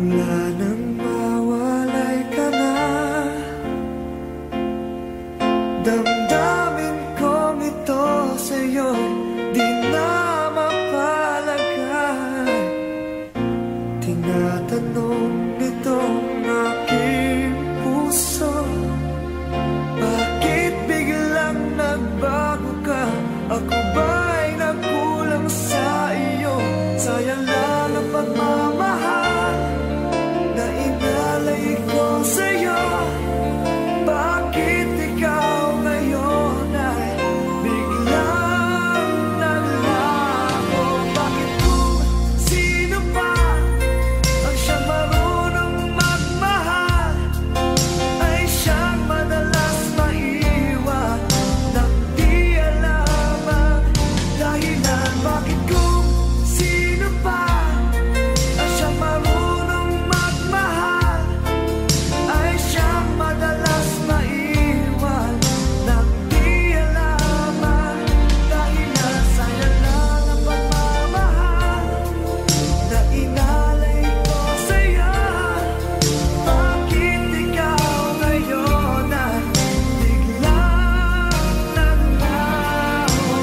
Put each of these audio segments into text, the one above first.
Mula nang mawalay ka na, damdamin kong ito sa'yo'y di na mapalagay. Tinatanong nitong aking puso, bakit biglang nagbago ka? Ako ba'y nagkulang sa iyo? Sayang lang ang pagmamahal na inalay ko sa'yo. Bakit ikaw ngayon ay biglang naglaho? Bakit kung sino pa ang siyang marunong magmahal ay siyang madalas maiwan nang di alam ang dahilan? Bakit kung sino pa ang siyang marunong magmahal ay siyang madalas maiwan nang di alam ang dahilan? Sayang lang ang pagmamahal na inalay ko sa'yo. Bakit ikaw ngayon ay biglang naglaho?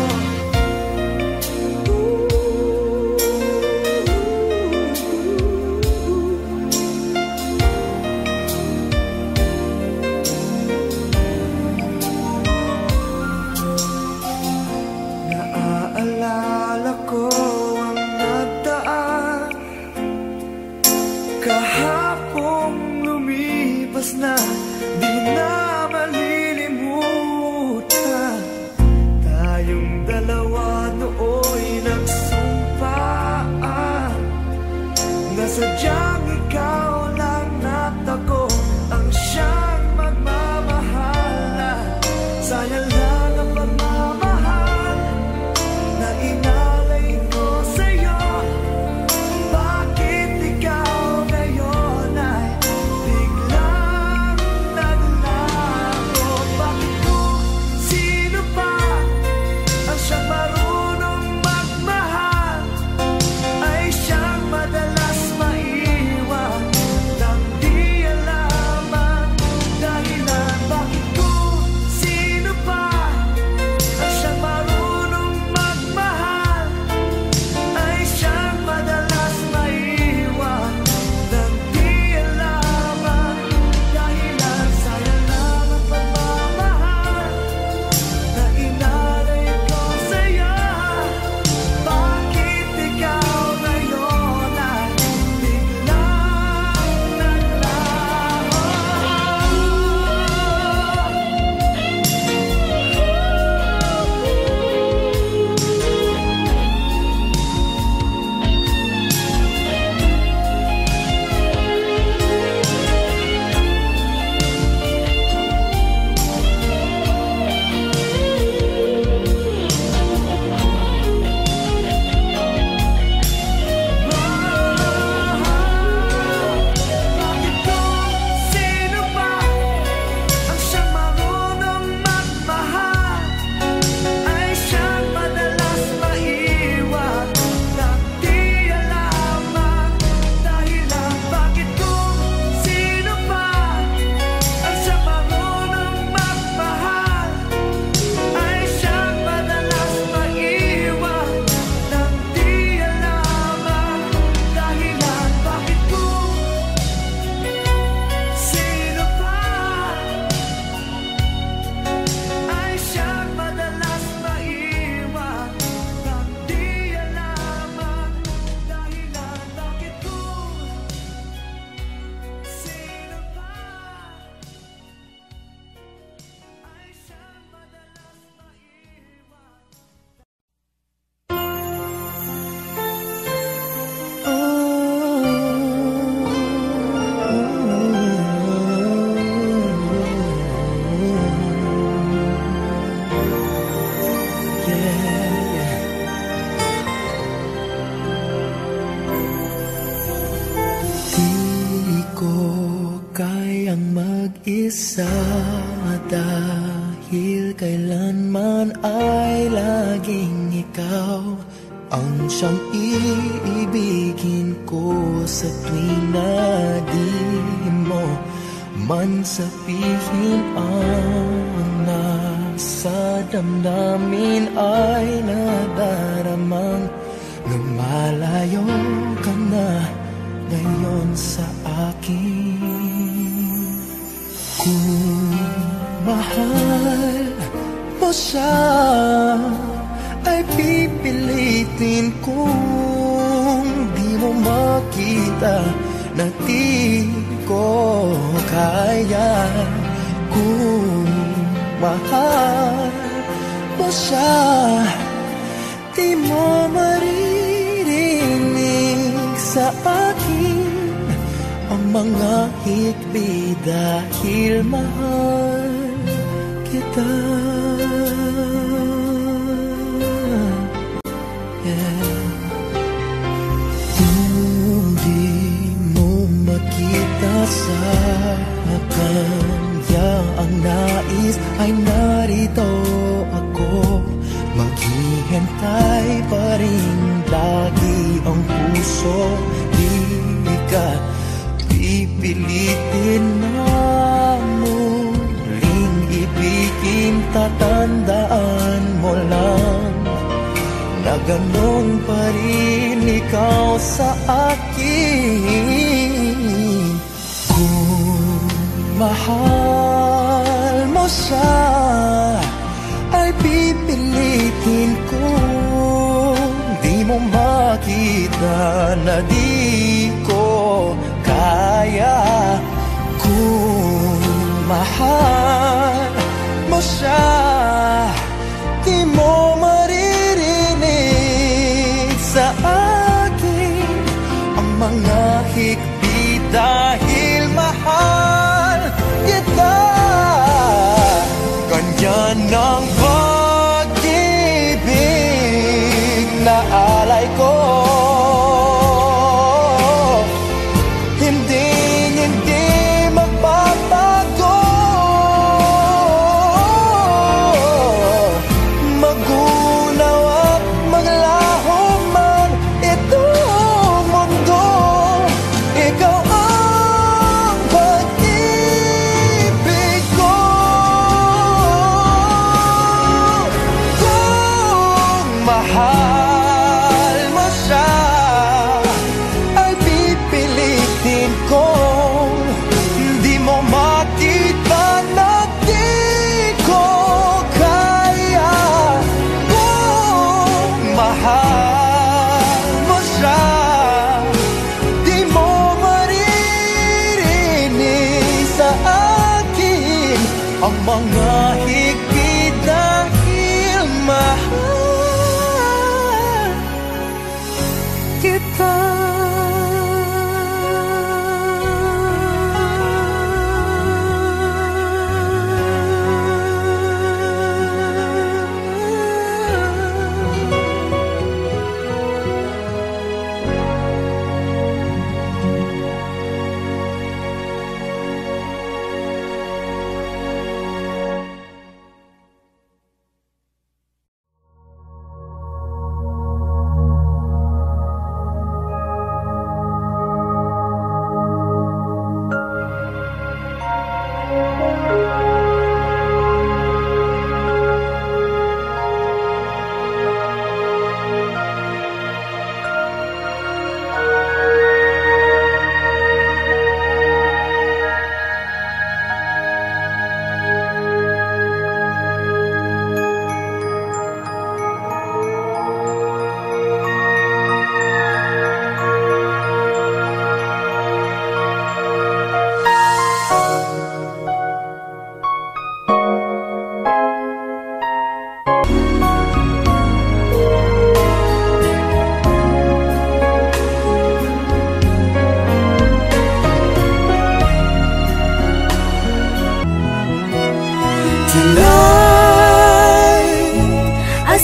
Naaalala ko ang nagdaan, kahapong lumipas na, di na malilimutan. Tayong dalawa nooy nagsumpaan na sadyang ikaw lang at ako ang siyang magmamahalan. Sayang lang ang pagmamahal na inalay ko sa'yo. Bakit ikaw ngayon ay biglang naglaho? Bakit kung sino pa ang siyang marunong magmahal ay siyang madalas maiwan nang di alam ang dahilan? Bakit kung sino pa ang siyang marunong magmahal ay siyang madalas maiwan nang di alam ang dahilan? Sayang lang ang pagmamahal na inalay ko sa'yo. Bakit ikaw ngayon ay biglang naglaho? Bakit kung sino pa ang siyang marunong magmahal ay siyang madalas maiwan nang di alam ang dahilan? Bakit kung sino pa ang siyang marunong magmahal ay siyang madalas maiwan nang di alam ang dahilan? Bakit kung sino pa ay siyang madalas maiwan nang di alam ang dahilan? Bakit kung sino pa ay siyang madalas maiwan? Di ko kayang mag-isa dahil kailanman ay laging ikaw ang siyang iibigin ko sa tuwing na di mo man sabihin. Ang nasa damdamin ay nadaramang lumalayo ka na ngayon sa akin. Kung mahal mo siya ay pipilitin kung di mo makita na di ko kaya. Kung mahal mo siya, di mo maririnig sa akin ang mga hikbi dahil mahal kita. Kung di mo makita sa kanya ang nais, ay narito ako. Maghihintay pa rin lagi ang puso. Di ka pipilitin na muling ibigin. Tatandaan mo lang na ganun pa rin ikaw sa akin. Kung mahal mo siya, ay pipilitin kung di mo makita na di ko kaya. Kung mahal mo siya, di mo maririnig sa akin ang mga hikbi dahil mahal kita. Ganyan ang pag-ibig na alay ko. Hindi magbabago. Magunaw at maglaho man itong mundo, ikaw ang pag-ibig ko. Kung mahal mo siya, ay pipilitin kong di mo makita na di ko kaya. Kung mahal mo siya, di mo maririnig sa akin ang mga higpit dahil mahal kita.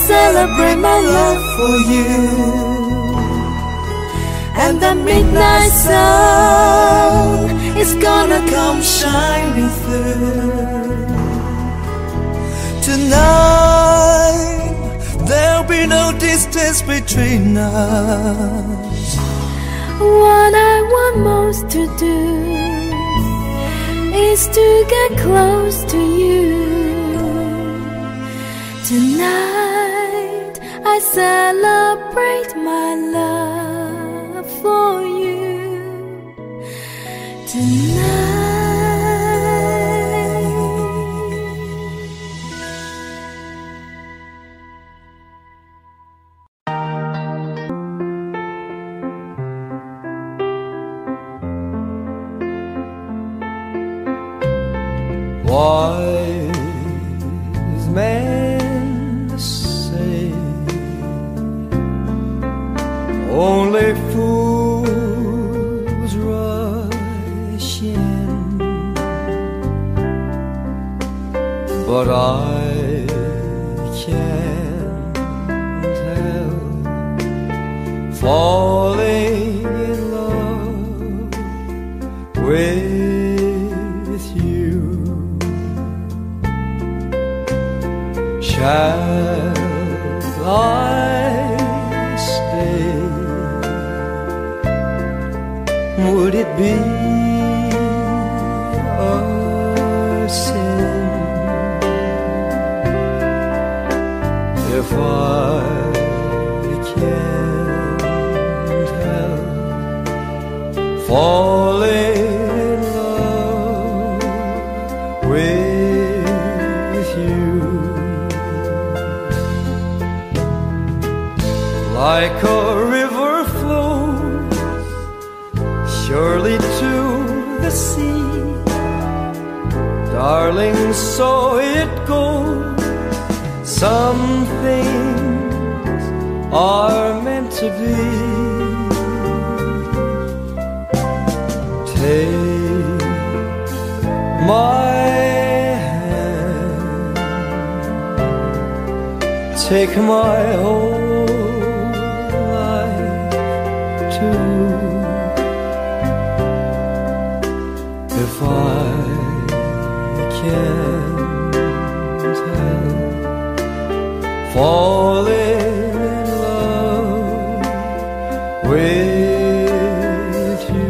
Celebrate my love for you, and the midnight sun is gonna come shining through. Tonight there'll be no distance is between us. What I want most to do is to get close to you. Tonight I celebrate my love for you. Tonight wise men say only fools rush in, but I can't help falling in love with you. Shall I stay? Would it be a sin if I can't help falling in love with you? Like a river flows surely to the sea, darling, so it goes. Some things are meant to be. Take my hand, take my whole life too. If I can't help falling in love with you.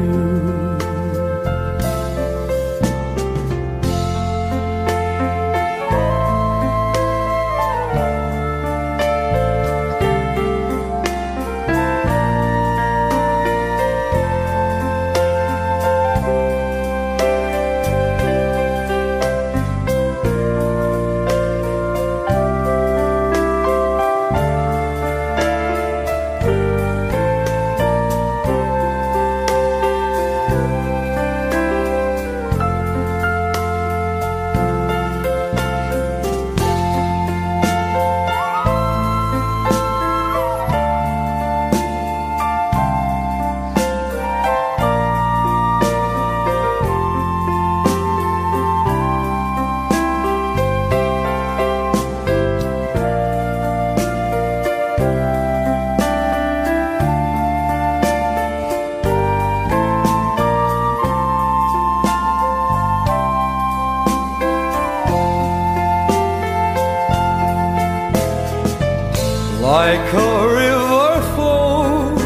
Like a river flows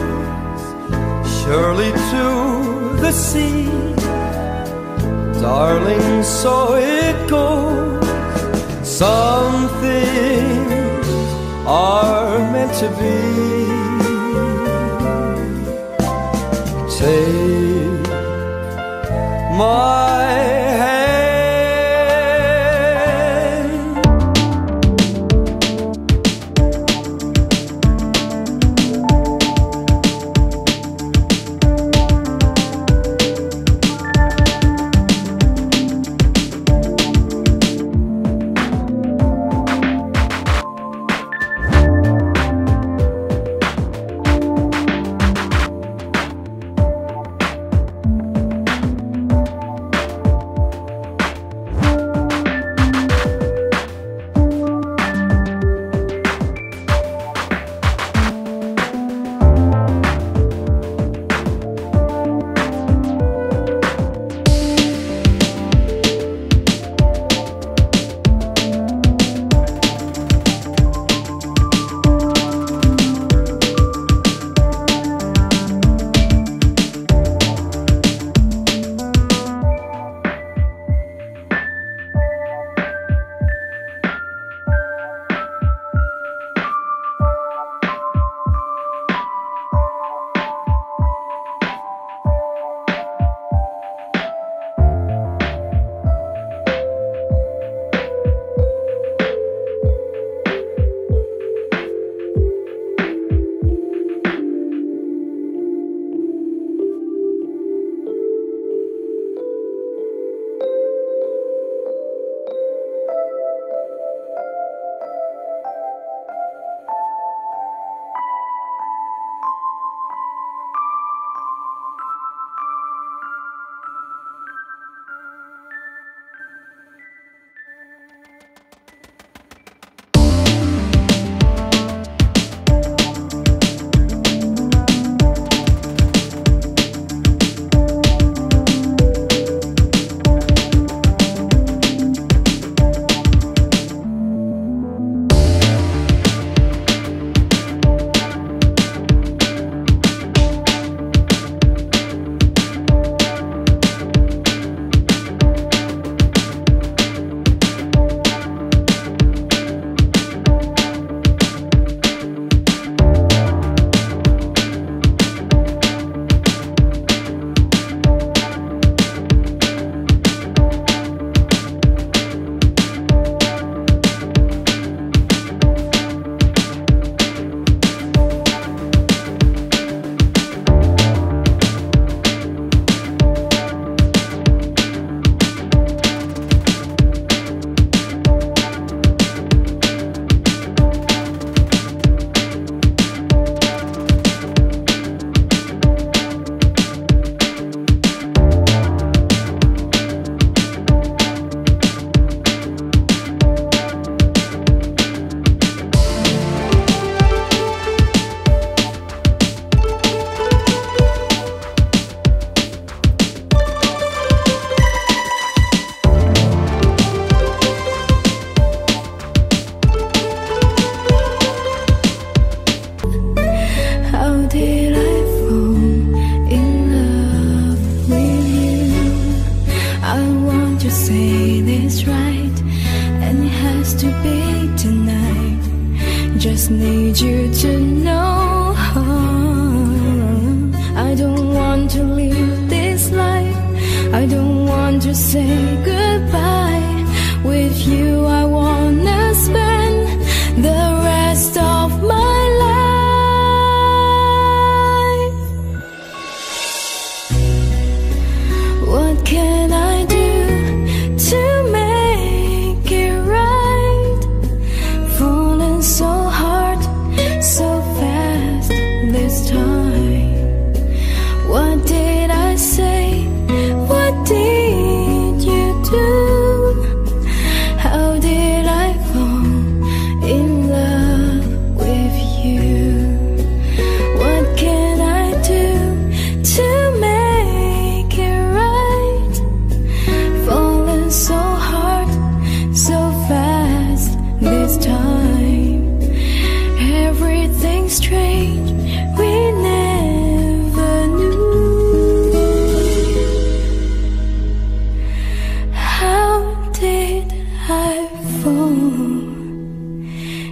surely to the sea, darling, so it goes. Some things are meant to be. Take my hand, to say this right, and it has to be tonight. Just need you to know I don't want to live this life. I don't want to say goodbye. With you I wanna spend the rest of my life. What can I do to make it right? Falling so hard, so fast this time. What did I say? What did you do? How did I fall in love with you? What can I do to make it right? Falling so hard, so fast this time. Everything's strange, we never knew. How did I fall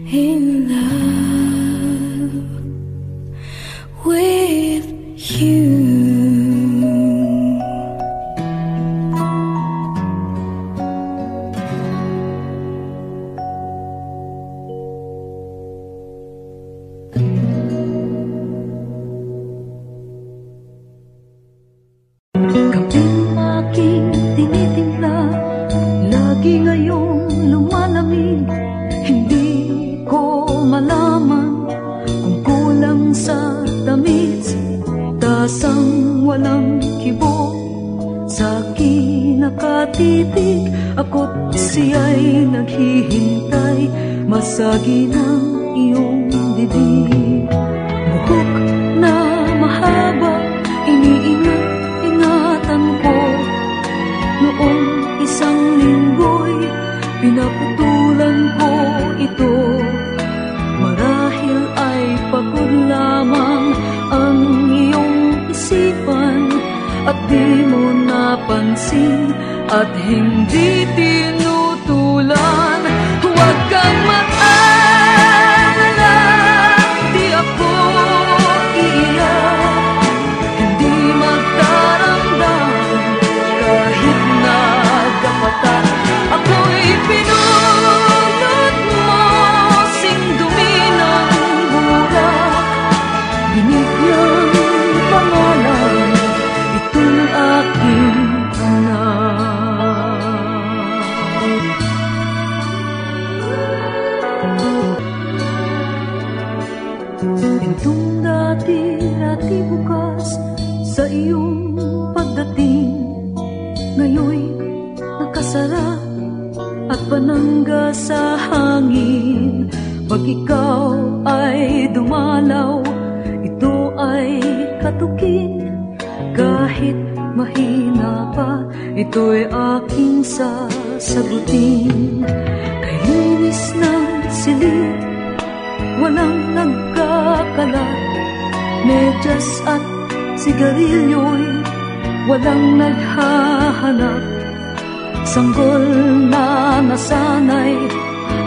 in love with you? Kaping aking tinitimpla, lagi ngayong lumalamig. Hindi ko malaman kung kulang sa tamis, tasang walang kibo sa akin nakatitig. Ako't siya'y naghihintay, masagi ng iyong bibig. Buhok na mahaba, iniingat-ingatan ko. Noong isang linggo'y pinaputulan ko ito. Marahil ay pagod lamang ang iyong isipan, at di mo napansin at hindi tinutulan. Huwag kang mag-alala, di ako iiyak. Hindi magdaramdam kahit nagkapatan. Ako'y pinulot mo, sing dumi ng burak. Binigyang pangalan itong aking anak. Itong dati bukas sa iyong pagdating, ngayon'y nakasara at panangga sa hangin. Pag ikaw ay dumalaw, ito ay katukin. Kahit mahina pa, ito'y aking sasagutin. Kay linis ng silid, walang nagkakalat. Medyas at sigarilyo'y walang naghahanap. Sanggol na nasanay,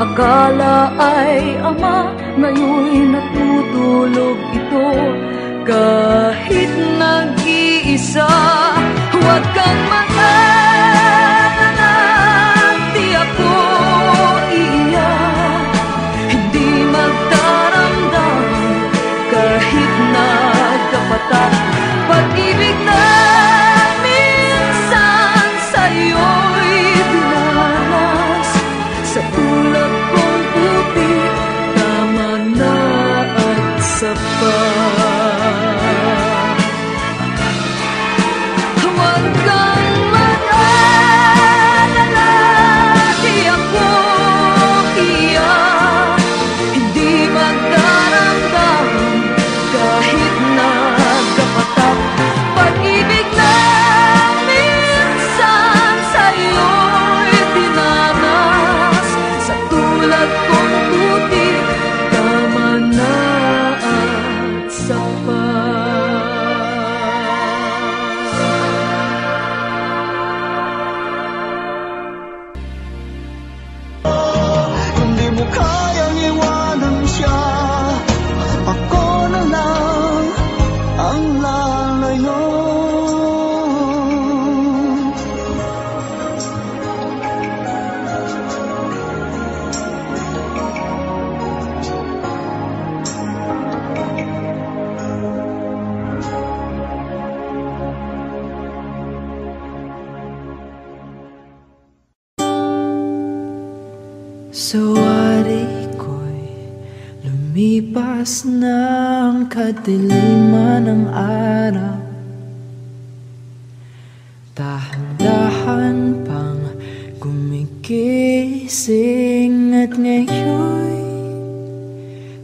akala ay ama, ngayon'y natutulog ito kahit nag-iisa. Huwag kang mag-alala, di ako iiyak. Hindi magdaramdam kahit nagkapatan. Pag-ibig na minsan sa'yo'y binalas, sa tulad kong puti, tama na at sapat. Huwag kang Sawari ko'y lumipas ng kadiliman ng araw. Dahan-dahan pang gumigising at ngayon'y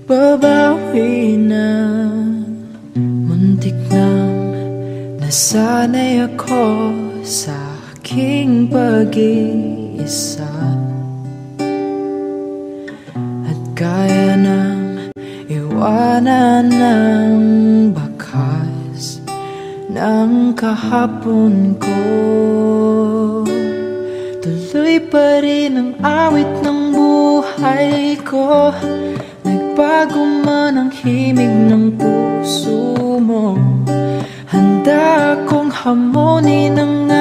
babawi na. Muntik nang nasanay ako sa aking pag-iisa, at kaya nang iwanan ng bakas ng kahapon ko. Tuloy pa rin ang awit ng buhay ko, nagbago man ang himig ng puso mo. Handa akong hamunin ang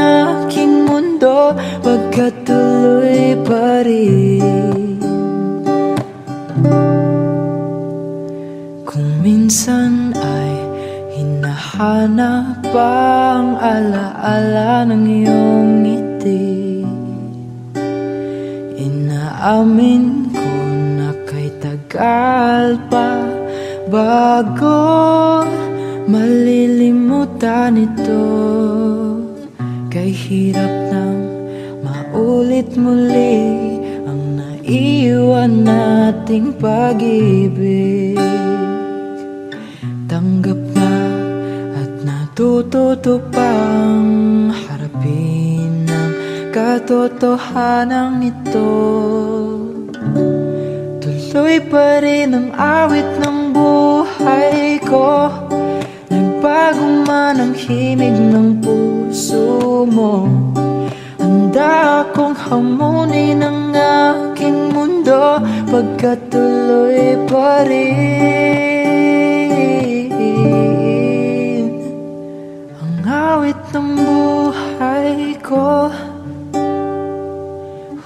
aking mundo, pagkat tuloy pa rin. Kung minsan ay hinahanap ang alaala ng iyong ngiti, inaamin ko na kay tagal pa bago malilimutan ito. Kay hirap nang maulit muli ang naiwan nating pag-ibig. Tanggap na at natututo pang harapin ang katotohanan ito. Tuloy pa rin ang awit ng buhay ko, nagbago man ang himig ng puso mo. Handa akong hamunin ang aking mundo, pagkat tuloy pa rin ang awit ng buhay ko.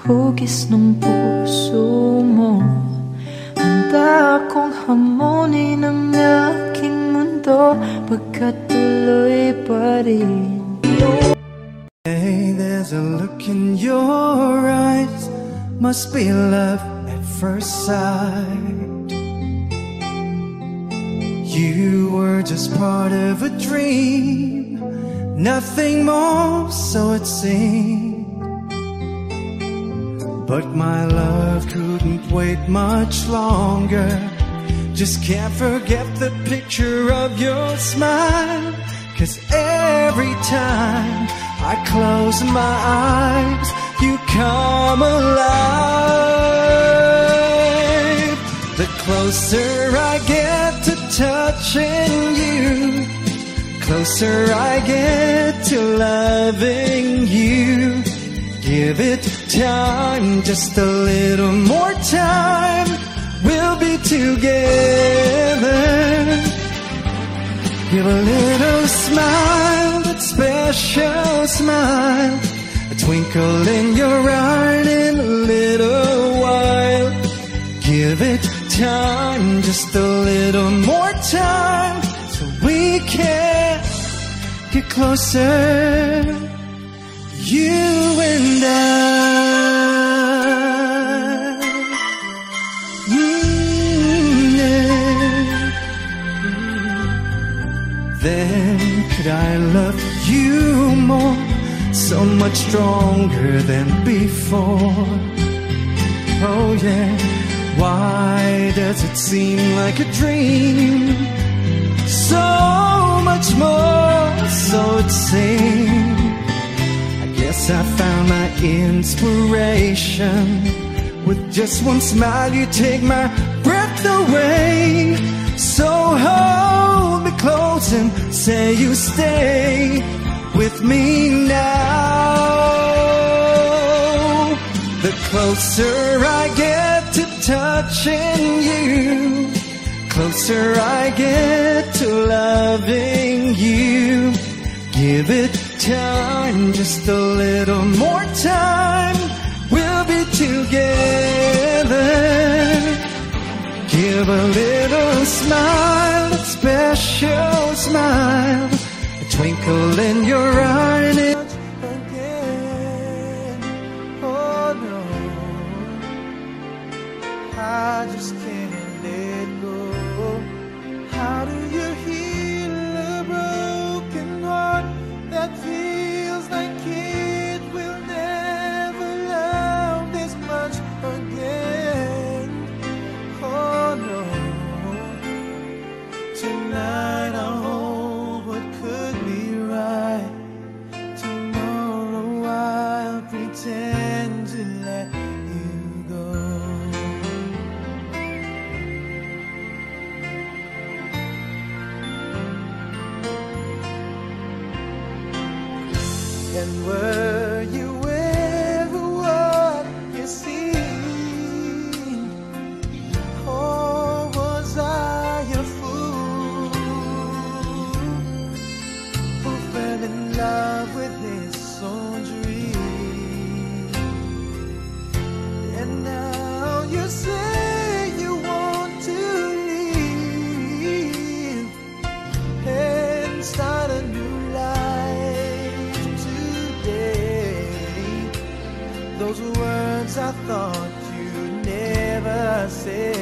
Hugis ng puso mo, handa akong hamunin ang aking mundo, pagkat tuloy pa rin. Hey, there's a look in your eyes, must be love at first sight. You were just part of a dream, nothing more, so it seemed. But my love couldn't wait much longer. Just can't forget the picture of your smile, 'cause every time I close my eyes, you come alive. The closer I get to touching you, closer I get to loving you. Give it time, just a little more time, we'll be together. Give a little smile, that special smile, a twinkle in your eye in a little while. Give it time, just a little more time, so we can get closer, you and I. Then could I love you more, so much stronger than before? Oh yeah, why does it seem like a dream? So much more, so it seems. I guess I found my inspiration. With just one smile you take my breath away. So hold me close and say you stay with me now. The closer I get to touching you, closer I get to loving you. Give it time, just a little more time, we'll be together. Give a little smile, a special smile, a twinkle in your eye. Again, oh no. Were you ever what you see? Or was I a fool who fell in love with his own dream? And now you say you want to leave and start a new life today. Those words I thought you'd never say.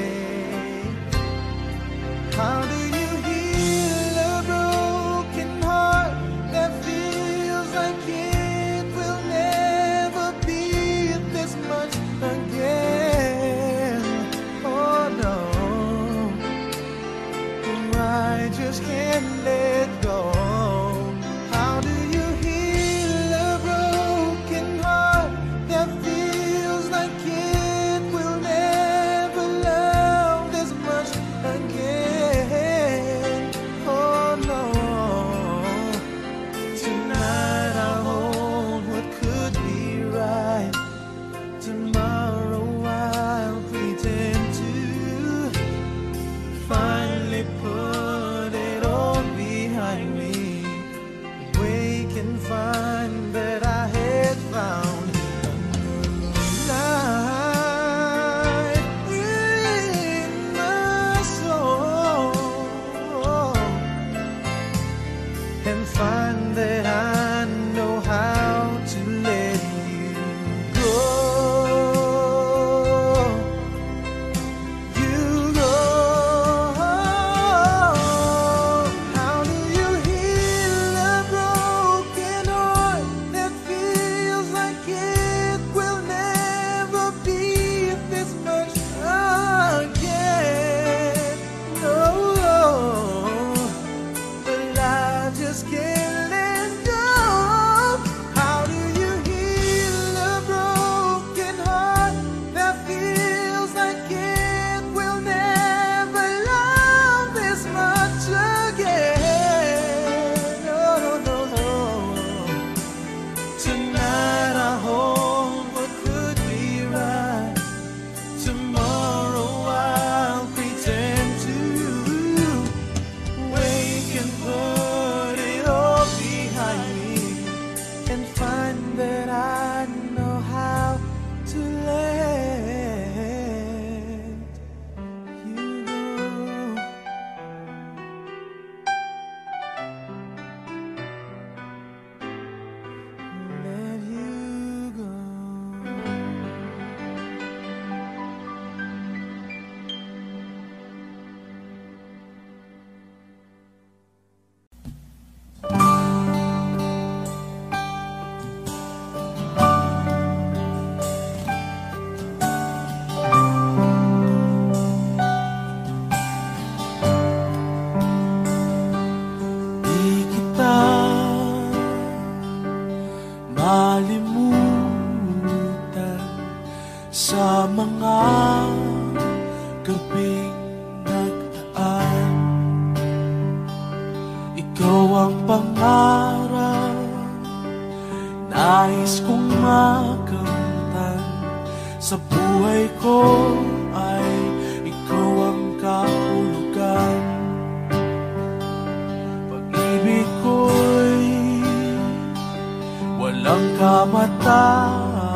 How do you heal a broken heart that feels like it will never be this much again? Oh no, I just can't let go. How do you heal a broken heart that feels like it will never love this much again? Oh no, tonight I'll hold what could be right. Tomorrow I'll pretend to finally put it all behind me. Wake and find that I had found a new life in my soul, and find that I know how to let you go. You go. How do you heal a broken heart that feels like it will never be this much again? No, but I just can't let go. How do you heal a broken heart that feels like it will never love this much again? No, no, no, no. Tonight I hold what could be right. Tomorrow I'll pretend to wake and put it all behind me, and find that I know how to let you go. Let you go. Di kita malimutan sa mga gabing nagdaan. Ikaw ang pangarap, nais kong makamtan. Sa buhay ko ay ikaw ang kahulugan. Pag-ibig ko'y walang kamatayan.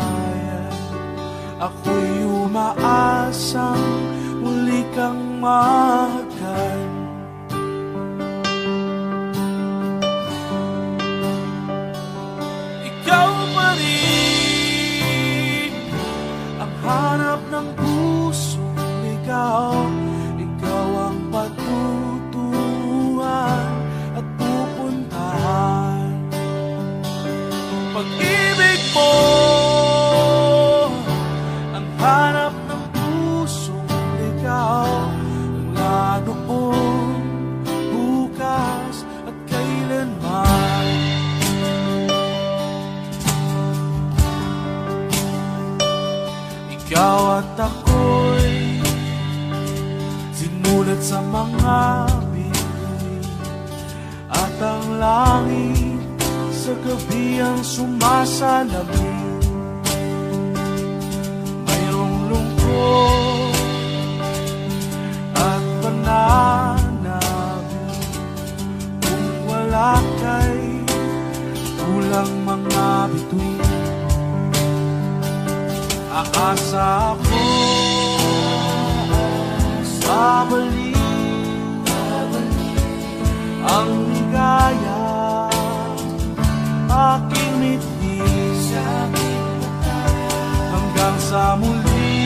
Ako'y umaasang muli kang mahagkan. Ikaw pa rin ang hanap ng pusong ligaw. Ikaw ang patutuhan at pupuntahan. Pag-ibig mo ang hanap ng pusong ligaw. Mula noon, bukas at kailanman. Ikaw at ako'y sinulat sa mga bituin, at ang langit sa gabi ang sumasalabi. Mayroong lungkot at pananabik. Kung wala kay kulang mga bituin. Aasa ako babalik ang ligaya aking ngiti hanggang sa muli.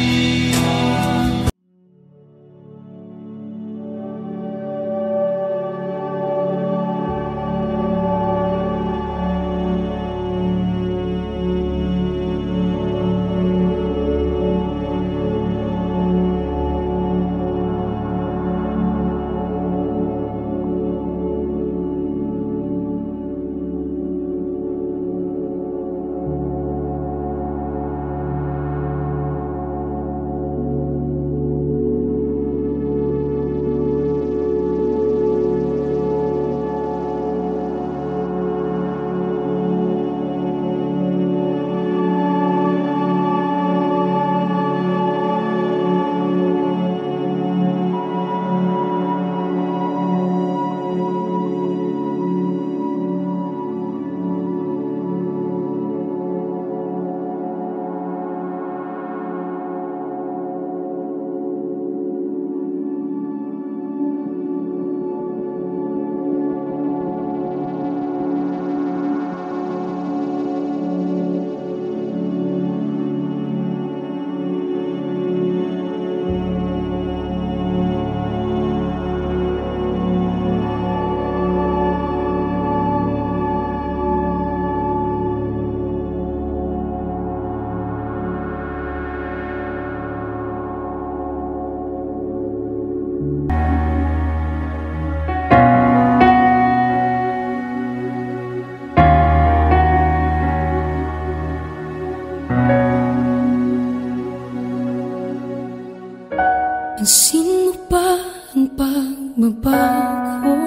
Pansin mo ba ang pagbabago?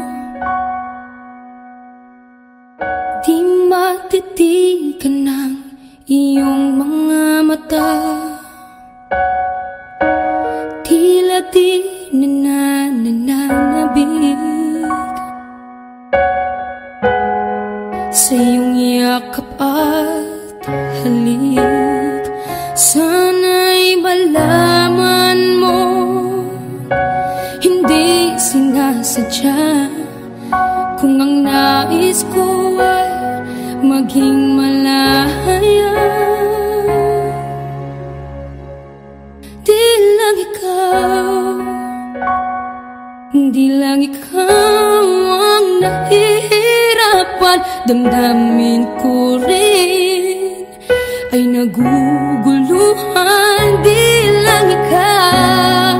Di matitigan ng iyong mga mata. Tila di nananabig sa iyong yakap at halik. Sana'y malaman mo, hindi sinasadya. Kung ang nais ko ay maging malaya, di lang ikaw, di lang ikaw ang nahihirapan. Damdamin ko rin ay naguguluhan. Di lang ikaw,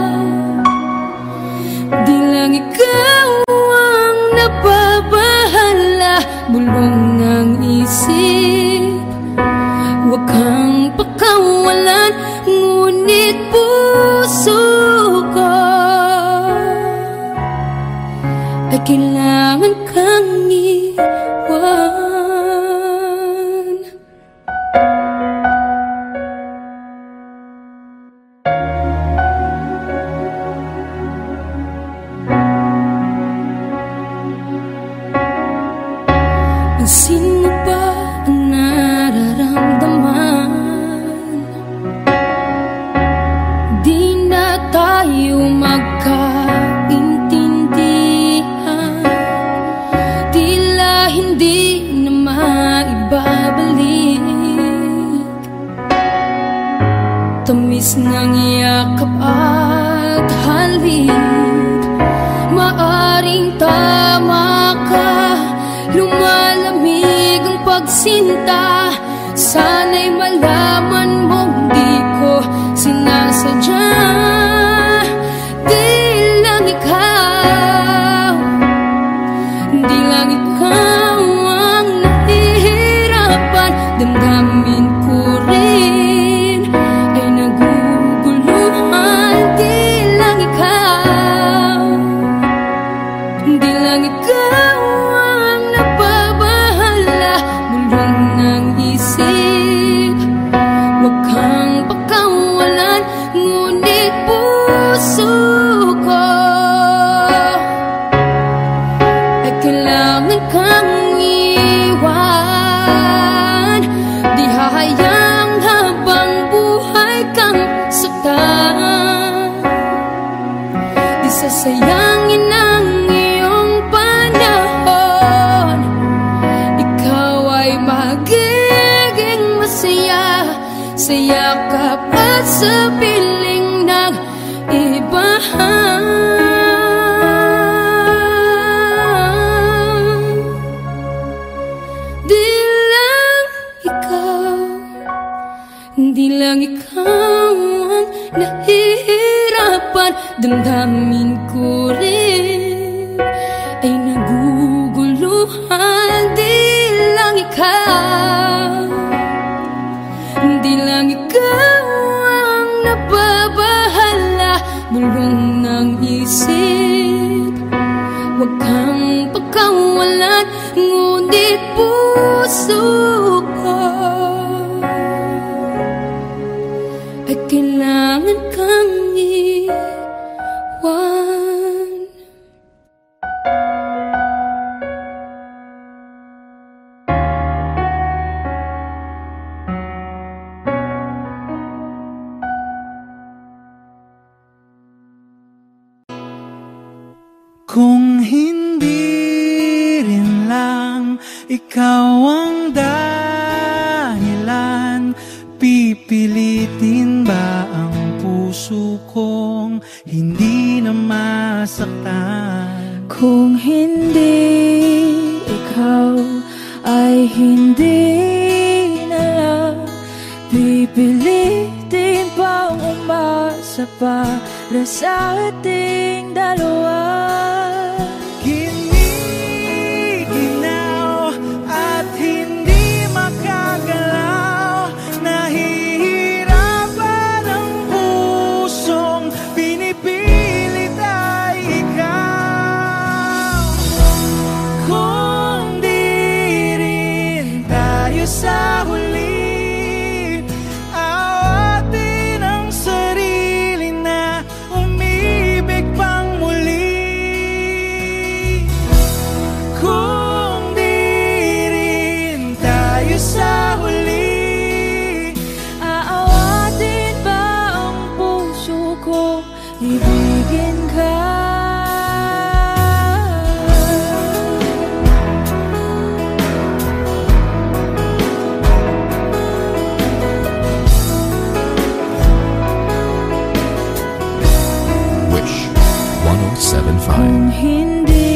di lang ikaw ang napapahala. Bulong ng isip, huwag kang pakawalan. Ngunit puso ko ay kailangan kang iwan. Pansin mo ba ang nararamdaman? Di na tayo magkaintindihan. Tila hindi na maibabalik tamis ng yakap at halik. Maaring tama ka, lumalamig ang pagsinta. Sana'y malaman mong di ko sinasadya. Di lang ikaw, di lang ikaw ang nahihirapan. Damdamin ko rin ay naguguluhan. Di lang ikaw, di lang ikaw ang napabahala. sa yakap at sa piling ng iba. Di lang ikaw ang nahihirapan, damdamin ko rin ay naguguluhan. Di lang ikaw ang nababahala, bulong ng isip. Huwag kang pagkawalan, ngunit puso ko ay kailangan kang iwan. Kung hindi rin lang ikaw ang dahilan, pipilitin ba ang puso kong hindi na masaktan? Kung hindi ikaw ay hindi na lang, pipilitin bang umasa para sa ating dalawa? Giniginaw at hindi makagalaw, nahihirapan ang pusong pinipilit ay ikaw. Kung di rin tayo sa huli, awatin ang sarili na umibig pang muli. Kung di rin tayo sa huli, Aawatin ba ang puso ko, ibigin ka? Wish 1075. Kung hindi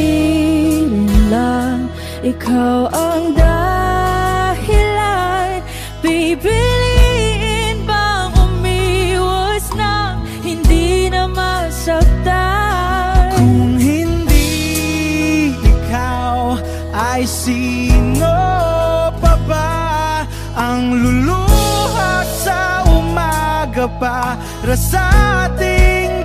rin lang ikaw ang dahilan, pipiliin bang umiwas na hindi na masaktan? kung hindi ikaw, ay sino pa ba ang luluha sa umaga para sa ating